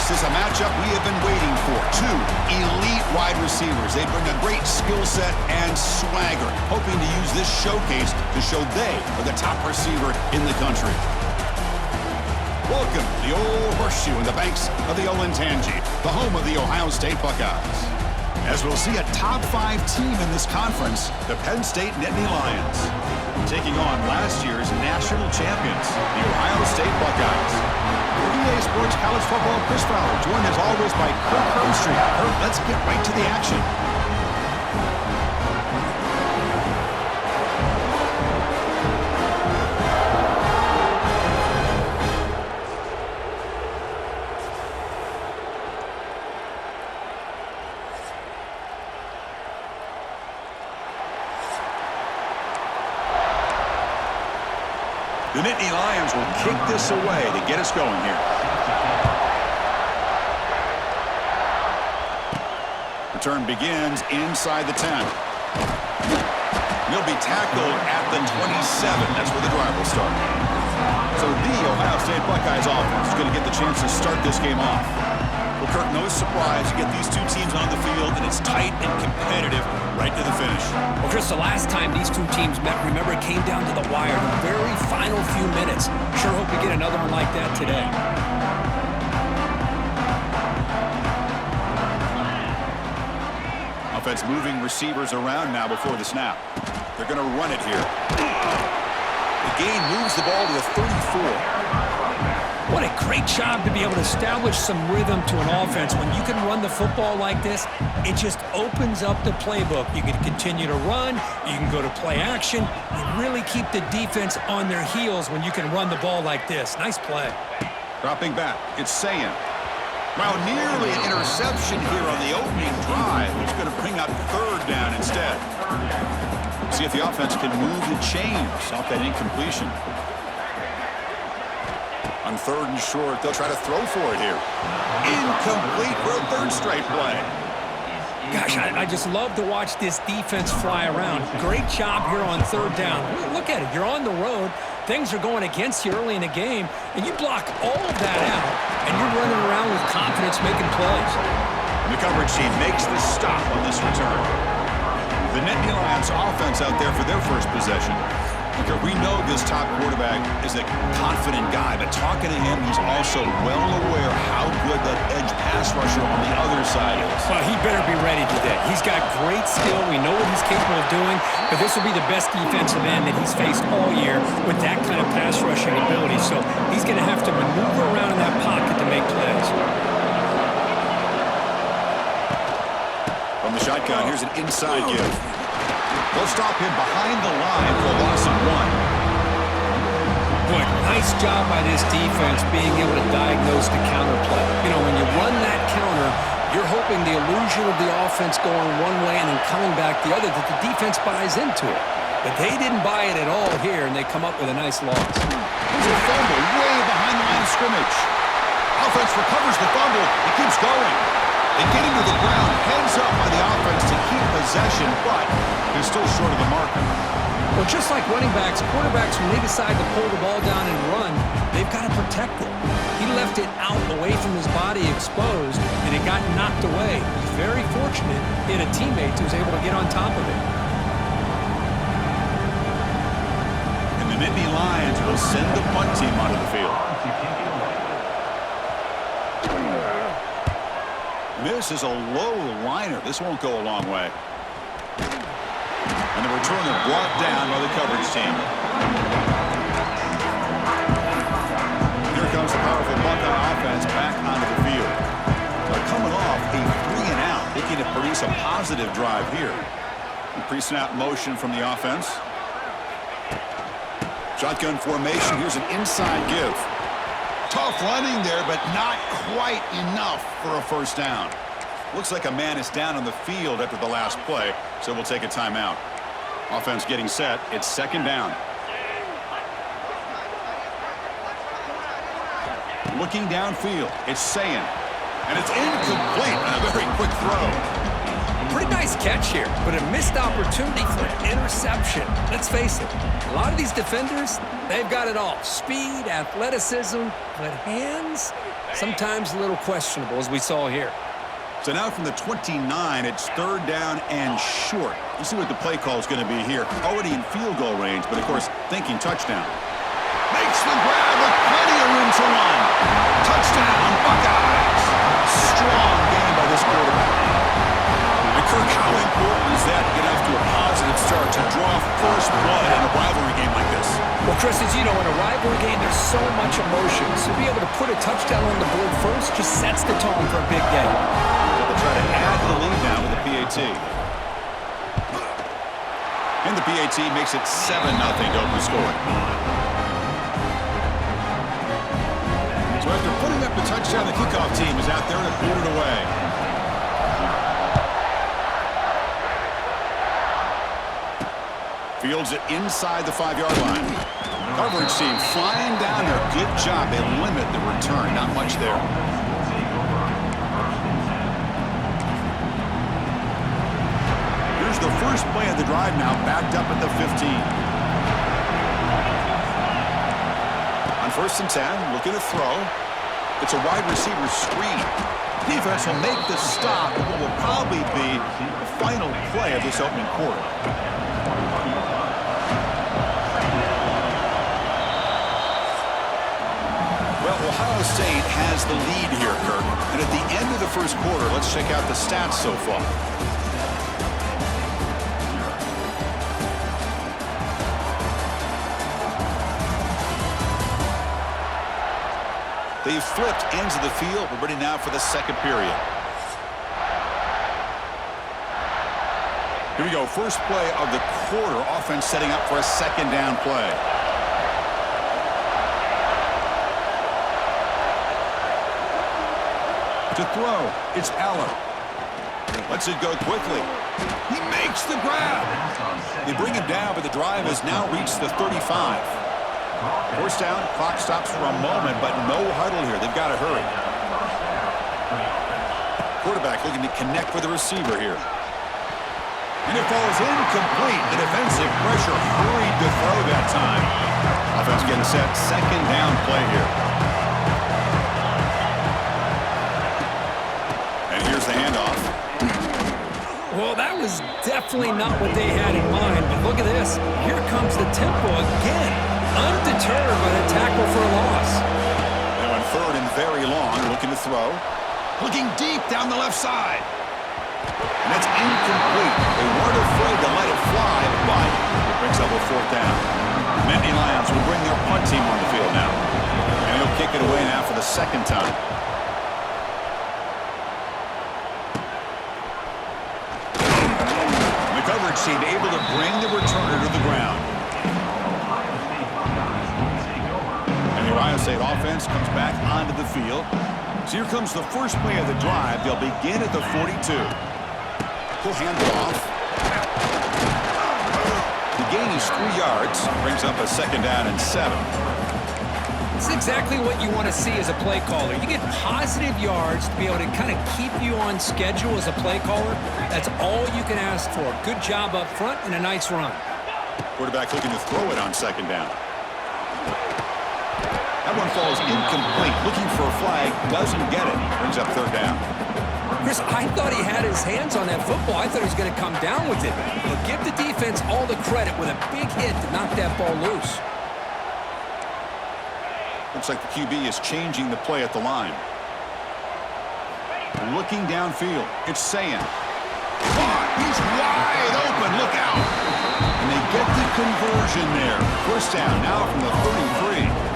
This is a matchup we have been waiting for. Two elite wide receivers. They bring a great skill set and swagger, hoping to use this showcase to show they are the top receiver in the country. Welcome to the Old Horseshoe in the banks of the Olentangy, the home of the Ohio State Buckeyes. As we'll see a top 5 team in this conference, the Penn State Nittany Lions, taking on last year's national champions, the Ohio State Buckeyes. For EA Sports College Football, Chris Fowler, joined as always by Kirk Herbstreit. Kirk, let's get right to the action. The Nittany Lions will kick this away to get us going here. Return begins inside the 10. He'll be tackled at the 27. That's where the drive will start. So the Ohio State Buckeyes offense is going to get the chance to start this game off. Well, Kirk, no surprise. You get these two teams on the field, and it's tight and competitive right to the finish. Well, Chris, the last time these two teams met, remember, it came down to the wire, the very final few minutes. Sure hope we get another one like that today. Offense moving receivers around now before the snap. They're going to run it here. The gain moves the ball to the 34. What a great job to be able to establish some rhythm to an offense. When you can run the football like this, it just opens up the playbook. You can continue to run. You can go to play action. You really keep the defense on their heels when you can run the ball like this. Nice play. Dropping back, it's Sayan. Well, nearly an interception here on the opening drive. It's going to bring up third down instead. See if the offense can move the chains off that incompletion. On third and short, they'll try to throw for it here. Incomplete for a third straight play. Gosh, I just love to watch this defense fly around. Great job here on third down. Look at it. You're on the road. Things are going against you early in the game, and you block all of that out, and you're running around with confidence making plays. And the coverage team makes the stop on this return. The Nittany Lions offense out there for their first possession. We know this top quarterback is a confident guy, but talking to him, he's also well aware how good that edge pass rusher on the other side is. Well, he better be ready today. He's got great skill. We know what he's capable of doing, but this will be the best defensive end that he's faced all year with that kind of pass rushing ability. So he's going to have to maneuver around in that pocket to make plays. From the shotgun, here's an inside give. They'll stop him behind the line for a loss of 1. Boy, nice job by this defense being able to diagnose the counter play. You know, when you run that counter, you're hoping the illusion of the offense going one way and then coming back the other, that the defense buys into it. But they didn't buy it at all here, and they come up with a nice loss. There's a fumble way behind the line of scrimmage. Offense recovers the fumble. It keeps going. They get him to the ground, heads up by the offense to keep possession, but they're still short of the marker. Well, just like running backs, quarterbacks, when they decide to pull the ball down and run, they've got to protect it. He left it out away from his body exposed, and it got knocked away. He's very fortunate he had a teammate who was able to get on top of it. And the Nittany Lions will send the punt team onto the field. This is a low liner. This won't go a long way. And the returner brought down by the coverage team. Here comes the powerful Buckeye offense back onto the field. They're coming off a 3-and-out, looking to produce a positive drive here. Pre-snap motion from the offense. Shotgun formation. Here's an inside give. Tough running there, but not quite enough for a first down. Looks like a man is down on the field after the last play, so we'll take a timeout. Offense getting set. It's second down. Looking downfield. It's Sayan. And it's incomplete on a very quick throw. Pretty nice catch here, but a missed opportunity for an interception. Let's face it, a lot of these defenders, they've got it all. Speed, athleticism, but hands, sometimes a little questionable, as we saw here. So now from the 29, it's 3rd down and short. You see what the play call is going to be here. Already in field goal range, but of course, thinking touchdown. Makes the grab with plenty of room to run. Touchdown, Buckeyes. Strong game by this quarterback. And Kirk, how important is that to get off to a positive start to draw first blood in a rivalry game like this? Well, Chris, as you know, in a rivalry game, there's so much emotion. So to be able to put a touchdown on the board first just sets the tone for a big game. They'll try to add the lead now with the PAT. And the PAT makes it 7-0 to open the score. So after putting up the touchdown, the kickoff team is out there to boot it away. Fields it inside the 5-yard line. Coverage team flying down there. Good job. They limit the return. Not much there. Here's the first play of the drive now, backed up at the 15. On 1st and 10, looking to throw. It's a wide receiver screen. Defense will make the stop at what will probably be the final play of this opening quarter. Well, Ohio State has the lead here, Kirk. And at the end of the first quarter, let's check out the stats so far. They've flipped ends of the field. We're ready now for the second period. Here we go. First play of the quarter. Offense setting up for a 2nd down play. To throw, it's Allen. Lets it go quickly. He makes the grab. They bring him down, but the drive has now reached the 35. 1st down, clock stops for a moment, but no huddle here. They've got to hurry. Quarterback looking to connect with the receiver here. And it falls incomplete. The defensive pressure hurried to throw that time. Offense getting set. 2nd down play here. And here's the handoff. Well, that was definitely not what they had in mind, but look at this. Here comes the tempo again. Undeterred by the tackle for a loss. Now on 3rd and very long, looking to throw. Looking deep down the left side. And that's incomplete. They weren't afraid to let it fly, but it brings up a 4th down. The Nittany Lions will bring their punt team on the field now. And he'll kick it away now for the 2nd time. And the coverage team able to bring the returner to the ground. Ohio State offense comes back onto the field. So here comes the first play of the drive. They'll begin at the 42. He'll hand it off. The gain is 3 yards. Brings up a 2nd down and 7. It's exactly what you want to see as a play caller. You get positive yards to be able to kind of keep you on schedule as a play caller. That's all you can ask for. Good job up front and a nice run. Quarterback looking to throw it on 2nd down. That one falls incomplete. Looking for a flag. Doesn't get it. Brings up 3rd down. Chris, I thought he had his hands on that football. I thought he was going to come down with it. But give the defense all the credit with a big hit to knock that ball loose. Looks like the QB is changing the play at the line. Looking downfield. It's Sayan. He's wide open. Look out. And they get the conversion there. 1st down now from the 33.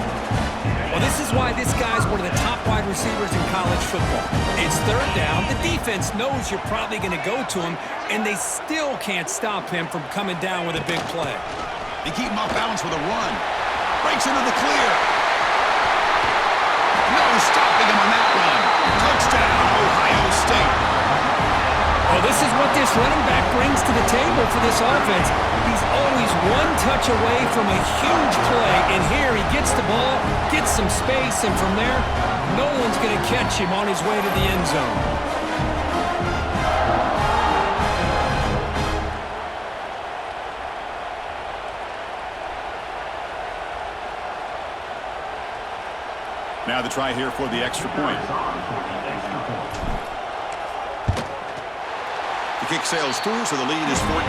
Well, this is why this guy's one of the top wide receivers in college football. It's 3rd down. The defense knows you're probably going to go to him, and they still can't stop him from coming down with a big play. They keep him off balance with a run. Breaks into the clear. No stopping him on that run. Touchdown, Ohio State. Well, this is what this running back brings to the table for this offense. He's always one touch away from a huge play, and here he gets the ball, gets some space, and from there, no one's going to catch him on his way to the end zone. Now the try here for the extra point. The kick sails through, so the lead is 14-0.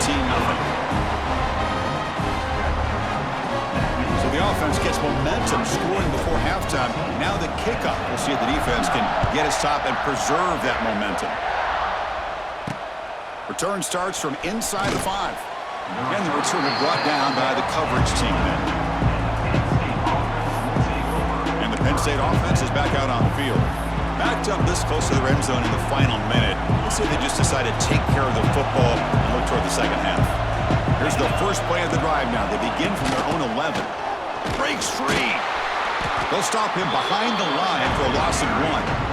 So the offense gets momentum scoring before halftime. Now the kickoff. We'll see if the defense can get a stop and preserve that momentum. Return starts from inside the 5. And the returner brought down by the coverage team then. And the Penn State offense is back out on the field. Backed up this close to the end zone in the final minute. Let's say they just decided to take care of the football and look toward the second half. Here's the first play of the drive now. They begin from their own 11. Breaks free. They'll stop him behind the line for a loss of 1.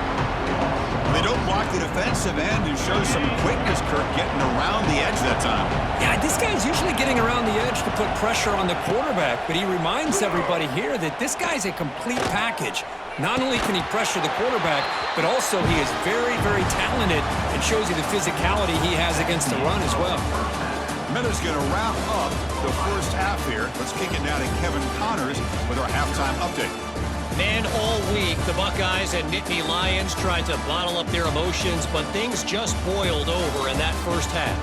They don't block the defensive end and show some quickness, Kirk, getting around the edge that time. Yeah, this guy's usually getting around the edge to put pressure on the quarterback, but he reminds everybody here that this guy's a complete package. Not only can he pressure the quarterback, but also he is very, very talented and shows you the physicality he has against the run as well. Miller's going to wrap up the first half here. Let's kick it now to Kevin Connors with our halftime update. Man, all week, the Buckeyes and Nittany Lions tried to bottle up their emotions, but things just boiled over in that first half.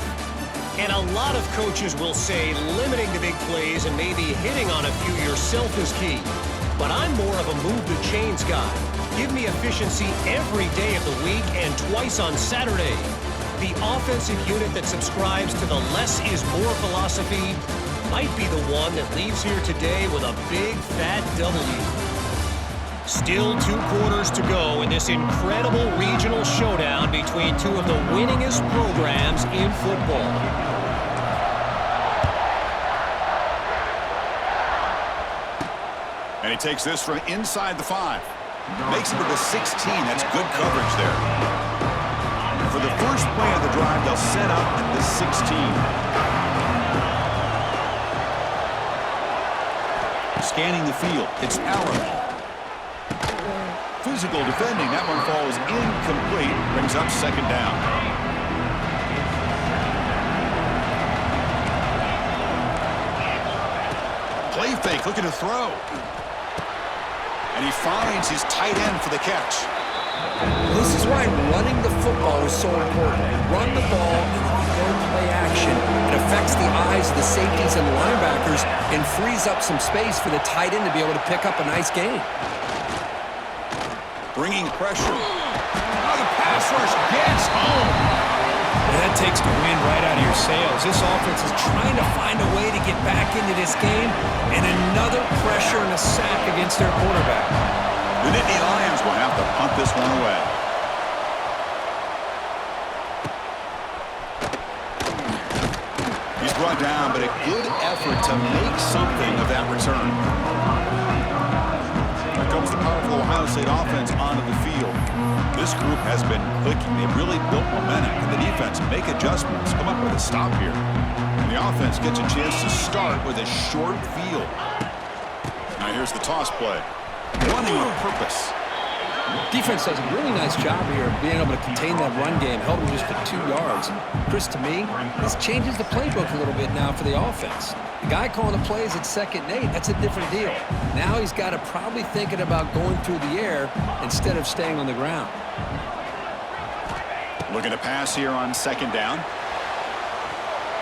And a lot of coaches will say limiting the big plays and maybe hitting on a few yourself is key. But I'm more of a move the chains guy. Give me efficiency every day of the week and twice on Saturday. The offensive unit that subscribes to the less is more philosophy might be the one that leaves here today with a big fat W. Still 2 quarters to go in this incredible regional showdown between two of the winningest programs in football. And he takes this from inside the 5. Makes it to the 16. That's good coverage there. For the first play of the drive, they'll set up at the 16. Scanning the field. It's Allen. Physical defending. That one falls incomplete. Brings up second down. Play fake, looking to throw. And he finds his tight end for the catch. This is why running the football is so important. Run the ball and then you go play action. It affects the eyes of the safeties and the linebackers and frees up some space for the tight end to be able to pick up a nice gain. Bringing pressure. Now the pass rush gets home. That takes the wind right out of your sails. This offense is trying to find a way to get back into this game, and another pressure and a sack against their quarterback. The Nittany Lions will have to punt this one away. He's brought down, but a good effort to make something of that return. Here comes the powerful Ohio State offense onto the field. This group has been clicking. They've really built momentum. Can the defense make adjustments? Come up with a stop here. And the offense gets a chance to start with a short field. Now here's the toss play. Running with purpose. Defense does a really nice job here of being able to contain that run game, held him just to 2 yards. Chris, to me, this changes the playbook a little bit now for the offense. The guy calling the plays at 2nd and 8, that's a different deal. Now he's got to probably thinking about going through the air instead of staying on the ground. Looking to pass here on 2nd down.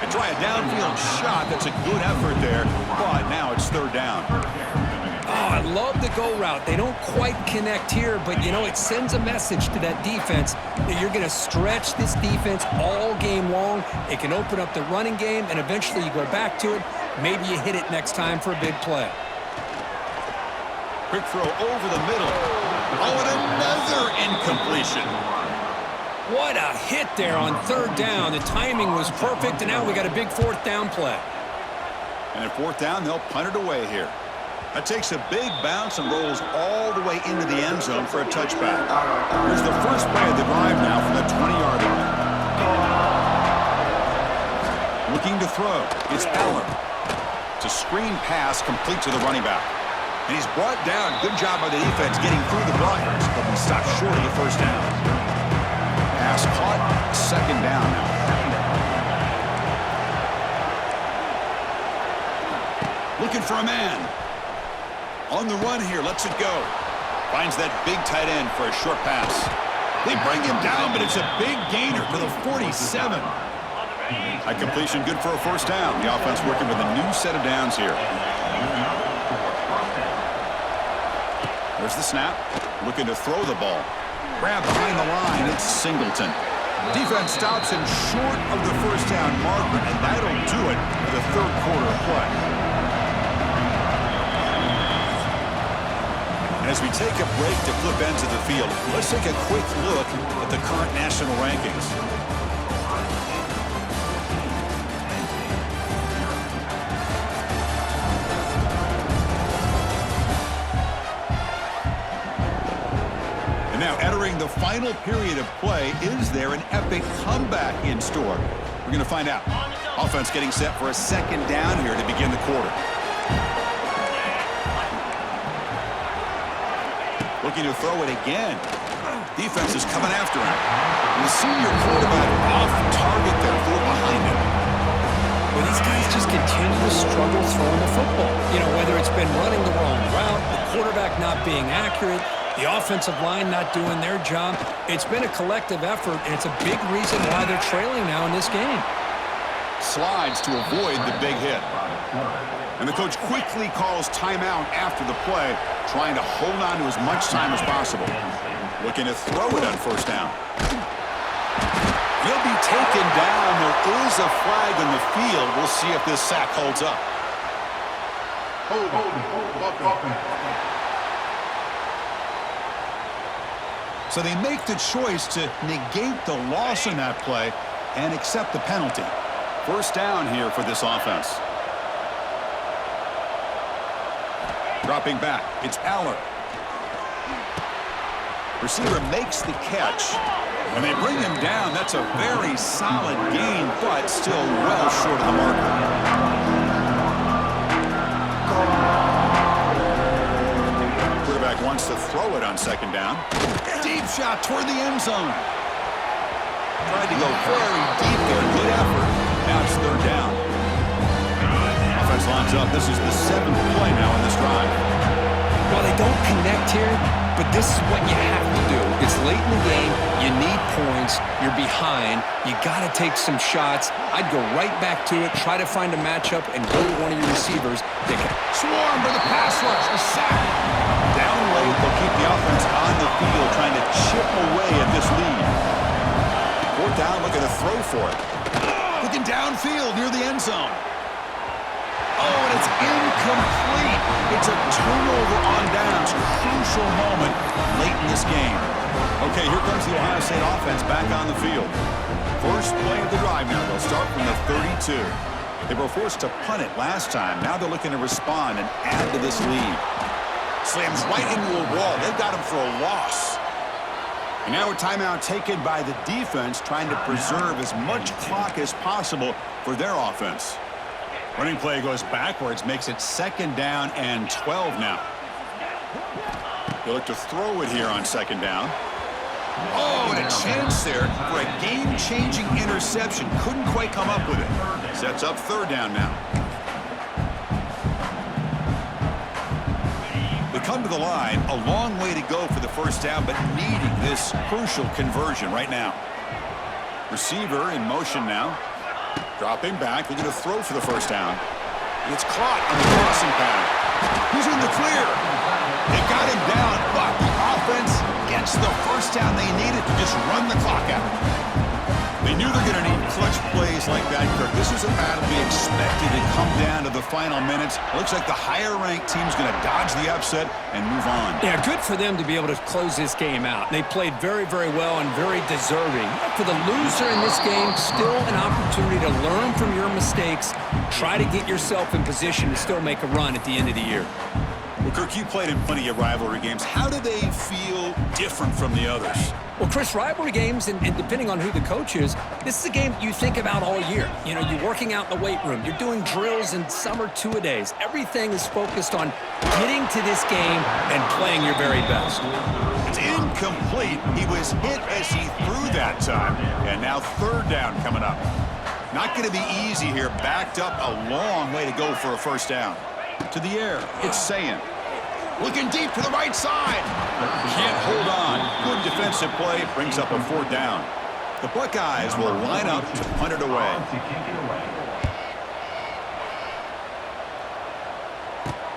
They try a downfield shot. That's a good effort there, but now it's 3rd down. Oh, I love the go route. They don't quite connect here, but, you know, it sends a message to that defense that you're going to stretch this defense all game long. It can open up the running game, and eventually you go back to it. Maybe you hit it next time for a big play. Quick throw over the middle. Oh, and another incompletion. What a hit there on 3rd down. The timing was perfect, and now we got a big 4th down play. And at 4th down, they'll punt it away here. That takes a big bounce and rolls all the way into the end zone for a touchback. Here's the first play of the drive now from the 20-yard line. Looking to throw. It's Allen. It's a screen pass complete to the running back. And he's brought down. Good job by the defense getting through the blockers, but he stopped short of the 1st down. Pass caught. 2nd down now. Looking for a man. On the run here, lets it go. Finds that big tight end for a short pass. They bring him down, but it's a big gainer for the 47. A completion good for a first down. The offense working with a new set of downs here. There's the snap. Looking to throw the ball. Grab behind the line. It's Singleton. Defense stops him short of the first down marker, and that'll do it for the third quarter of play. As we take a break to flip ends of the field, let's take a quick look at the current national rankings. And now entering the final period of play, is there an epic comeback in store? We're going to find out. Offense getting set for a second down here to begin the quarter. Looking to throw it again. Defense is coming after him. And the senior quarterback off target there, threw behind him. Well, these guys just continue to struggle throwing the football. You know, whether it's been running the wrong route, the quarterback not being accurate, the offensive line not doing their job. It's been a collective effort, and it's a big reason why they're trailing now in this game. Slides to avoid the big hit. And the coach quickly calls timeout after the play, trying to hold on to as much time as possible. Looking to throw it on first down. He'll be taken down. There is a flag on the field. We'll see if this sack holds up. So they make the choice to negate the loss in that play and accept the penalty. First down here for this offense. Dropping back, it's Aller. Receiver makes the catch, and they bring him down. That's a very solid gain, but still well short of the marker. Quarterback wants to throw it on second down. Deep shot toward the end zone. Tried to go very deep there. Good effort. Now it's third down. Offense lines up. This is the 7th play now in this drive. Well, they don't connect here, but this is what you have to do. It's late in the game. You need points. You're behind. You got to take some shots. I'd go right back to it, try to find a matchup, and go to one of your receivers. They can swarm for the pass rush. A sack. Down late, they'll keep the offense on the field, trying to chip away at this lead. Fourth down, looking to throw for it. Looking downfield near the end zone. Oh, and it's incomplete. It's a turnover on downs. Crucial moment late in this game. Okay, here comes the Ohio State offense back on the field. First play of the drive now. They'll start from the 32. They were forced to punt it last time. Now they're looking to respond and add to this lead. Slams right into a wall. They've got him for a loss. And now a timeout taken by the defense, trying to preserve as much clock as possible for their offense. Running play goes backwards, makes it second down and 12 now. They look to throw it here on second down. Oh, and a chance there for a game-changing interception. Couldn't quite come up with it. Sets up third down now. They come to the line, a long way to go for the first down, but needing this crucial conversion right now. Receiver in motion now. Dropping back, looking to throw for the first down. And it's caught on the crossing pattern. He's in the clear. They got him down, but the offense gets the first down they needed to just run the clock out. They knew they're going to need clutch plays like that, Kirk. This is a battle we expected to come down to the final minutes. It looks like the higher-ranked team's going to dodge the upset and move on. Yeah, good for them to be able to close this game out. They played very, very well and very deserving. For the loser in this game, still an opportunity to learn from your mistakes, try to get yourself in position to still make a run at the end of the year. Well, Kirk, you played in plenty of rivalry games. How do they feel different from the others? Well, Chris, rivalry games, and depending on who the coach is, this is a game you think about all year. You know, you're working out in the weight room. You're doing drills and summer two-a-days. Everything is focused on getting to this game and playing your very best. It's incomplete. He was hit as he threw that time. And now third down coming up. Not going to be easy here. Backed up a long way to go for a first down. To the air, it's Sayin. Looking deep to the right side. Can't hold on. Good defensive play. Brings up a 4th down. The Buckeyes will line up to punt it away.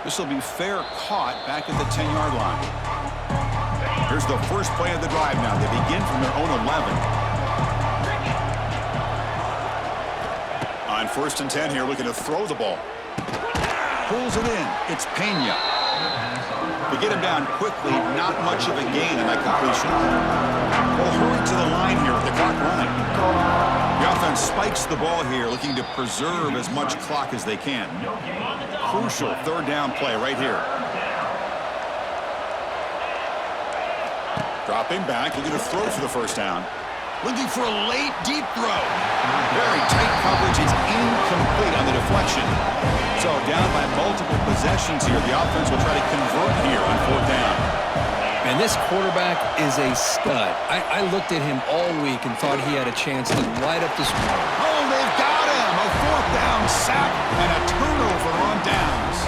This will be fair caught back at the 10-yard line. Here's the first play of the drive now. They begin from their own 11. On 1st and 10 here, looking to throw the ball. Pulls it in. It's Penn. To get him down quickly, not much of a gain in that completion. Well, hurry to the line here with the clock running. The offense spikes the ball here, looking to preserve as much clock as they can. Crucial 3rd down play right here. Dropping back, looking to throw for the 1st down. Looking for a late, deep throw. Very tight coverage. It's incomplete on the deflection. So down by multiple possessions here. The offense will try to convert here on 4th down. And this quarterback is a stud. I looked at him all week and thought he had a chance to light up this. Oh, they've got him. A 4th down sack and a turnover on downs.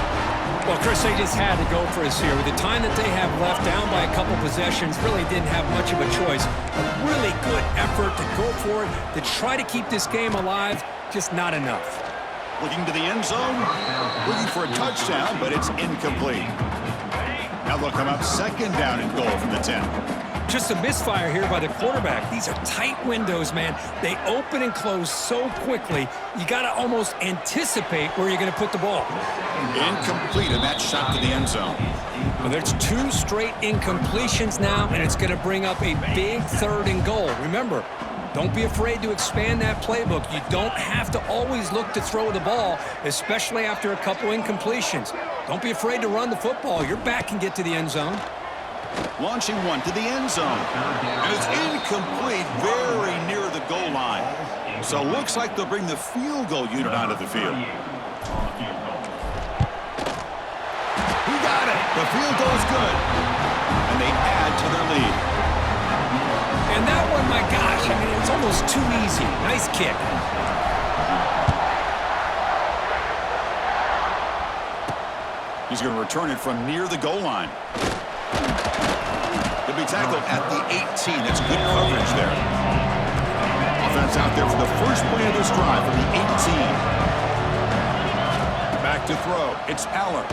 Well, Chris, they just had to go for us here. With the time that they have left, down by a couple possessions, really didn't have much of a choice. A really good effort to go for it, to try to keep this game alive, just not enough. Looking to the end zone, looking for a touchdown, but it's incomplete. Now they'll come up 2nd down and goal from the 10. Just a misfire here by the quarterback. These are tight windows, man. They open and close so quickly, you got to almost anticipate where you're going to put the ball. Incomplete, and that shot to the end zone. Well, there's 2 straight incompletions now, and it's going to bring up a big 3rd and goal. Remember, don't be afraid to expand that playbook. You don't have to always look to throw the ball, especially after a couple incompletions. Don't be afraid to run the football. Your back can get to the end zone. Launching one to the end zone. And it's incomplete, very near the goal line. So looks like they'll bring the field goal unit onto the field. He got it. The field goal is good. And they add to their lead. And that one, my gosh, I mean, it's almost too easy. Nice kick. He's going to return it from near the goal line. He'll be tackled at the 18. That's good coverage there. Offense out there for the first play of this drive from the 18. Back to throw. It's Aller.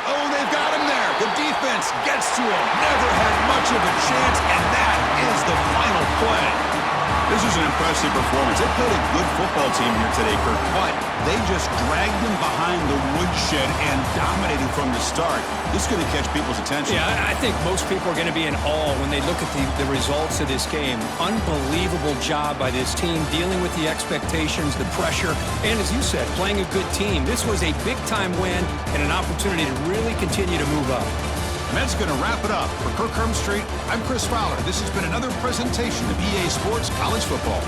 Oh, they've got him there. The defense gets to him. Never had much of a chance, and that is the final play. This is an impressive performance. They played a good football team here today, Kirk, but they just dragged them behind the woodshed and dominated from the start. This is going to catch people's attention. Yeah, I think most people are going to be in awe when they look at the results of this game. Unbelievable job by this team, dealing with the expectations, the pressure, and as you said, playing a good team. This was a big-time win and an opportunity to really continue to move up. And that's going to wrap it up. For Kirk Street, I'm Chris Fowler. This has been another presentation of EA Sports College Football.